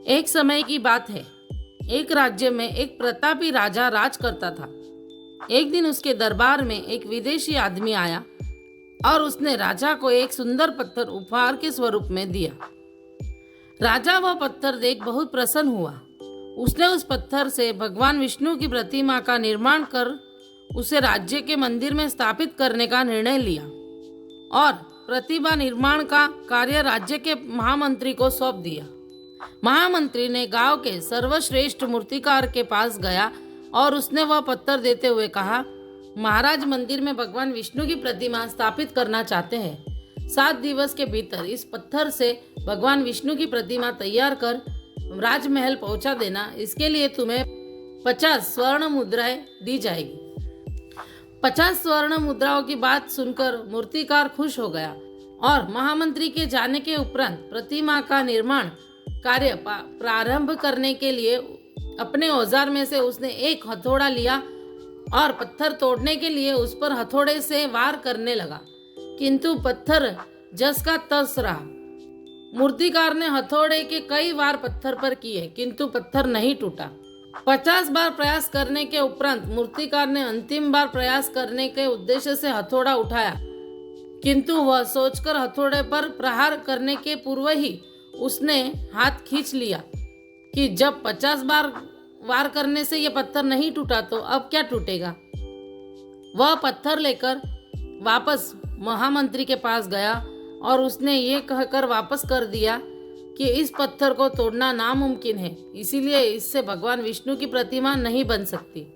एक समय की बात है। एक राज्य में एक प्रतापी राजा राज करता था। एक दिन उसके दरबार में एक विदेशी आदमी आया और उसने राजा को एक सुंदर पत्थर उपहार के स्वरूप में दिया। राजा वह पत्थर देख बहुत प्रसन्न हुआ। उसने उस पत्थर से भगवान विष्णु की प्रतिमा का निर्माण कर उसे राज्य के मंदिर में स्थापित करने का निर्णय लिया और प्रतिमा निर्माण का कार्य राज्य के महामंत्री को सौंप दिया। महामंत्री ने गांव के सर्वश्रेष्ठ मूर्तिकार के पास गया और उसने वह पत्थर देते हुए कहा, महाराज मंदिर में भगवान विष्णु की प्रतिमा स्थापित करना चाहते हैं। 7 दिवस के भीतर इस पत्थर से भगवान विष्णु की प्रतिमा तैयार कर राजमहल पहुंचा देना। इसके लिए तुम्हें 50 स्वर्ण मुद्राएं दी जाएगी। 50 स्वर्ण मुद्राओं की बात सुनकर मूर्तिकार खुश हो गया और महामंत्री के जाने के उपरांत प्रतिमा का निर्माण कार्य प्रारंभ करने के लिए अपने औजार में से उसने एक हथौड़ा लिया और पत्थर तोड़ने के लिए उस पर हथौड़े से वार करने लगा, किंतु पत्थर जस का तस रहा। मूर्तिकार ने हथौड़े के कई वार पत्थर पर किए, किंतु पत्थर नहीं टूटा। 50 बार प्रयास करने के उपरांत मूर्तिकार ने अंतिम बार प्रयास करने के उद्देश्य से हथौड़ा उठाया, किंतु वह सोचकर हथौड़े पर प्रहार करने के पूर्व ही उसने हाथ खींच लिया कि जब 50 बार वार करने से यह पत्थर नहीं टूटा तो अब क्या टूटेगा। वह पत्थर लेकर वापस महामंत्री के पास गया और उसने ये कहकर वापस कर दिया कि इस पत्थर को तोड़ना नामुमकिन है, इसीलिए इससे भगवान विष्णु की प्रतिमा नहीं बन सकती।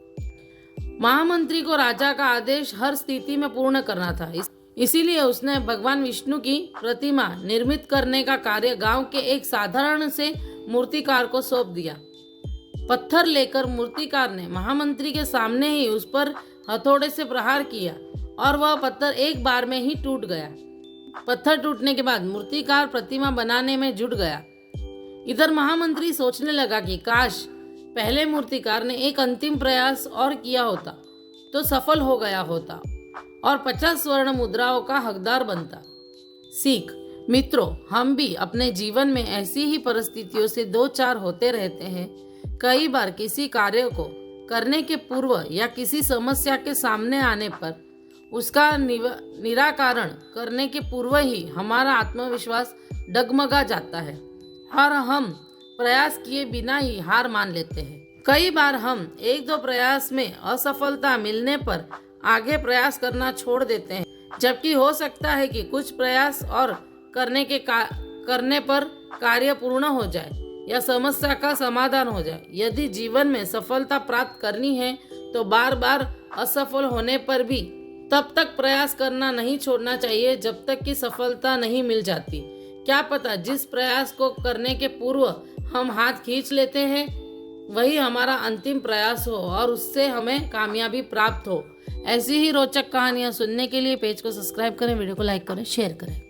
महामंत्री को राजा का आदेश हर स्थिति में पूर्ण करना था, इसीलिए उसने भगवान विष्णु की प्रतिमा निर्मित करने का कार्य गांव के एक साधारण से मूर्तिकार को सौंप दिया। पत्थर लेकर मूर्तिकार ने महामंत्री के सामने ही उस पर हथौड़े से प्रहार किया और वह पत्थर एक बार में ही टूट गया। पत्थर टूटने के बाद मूर्तिकार प्रतिमा बनाने में जुट गया। इधर महामंत्री सोचने लगा कि काश पहले मूर्तिकार ने एक अंतिम प्रयास और किया होता तो सफल हो गया होता और 50 स्वर्ण मुद्राओं का हकदार बनता। सीख मित्रों, हम भी अपने जीवन में ऐसी ही परिस्थितियों से दो चार होते रहते हैं। कई बार किसी कार्य को करने के पूर्व या किसी समस्या के सामने आने पर उसका निराकरण करने के पूर्व ही हमारा आत्मविश्वास डगमगा जाता है और हम प्रयास किए बिना ही हार मान लेते हैं। कई बार हम 1-2 प्रयास में असफलता मिलने पर आगे प्रयास करना छोड़ देते हैं, जबकि हो सकता है कि कुछ प्रयास और करने पर कार्य पूर्ण हो जाए या समस्या का समाधान हो जाए। यदि जीवन में सफलता प्राप्त करनी है तो बार बार असफल होने पर भी तब तक प्रयास करना नहीं छोड़ना चाहिए जब तक कि सफलता नहीं मिल जाती। क्या पता जिस प्रयास को करने के पूर्व हम हाथ खींच लेते हैं वही हमारा अंतिम प्रयास हो और उससे हमें कामयाबी प्राप्त हो। ऐसी ही रोचक कहानियां सुनने के लिए पेज को सब्सक्राइब करें, वीडियो को लाइक करें, शेयर करें।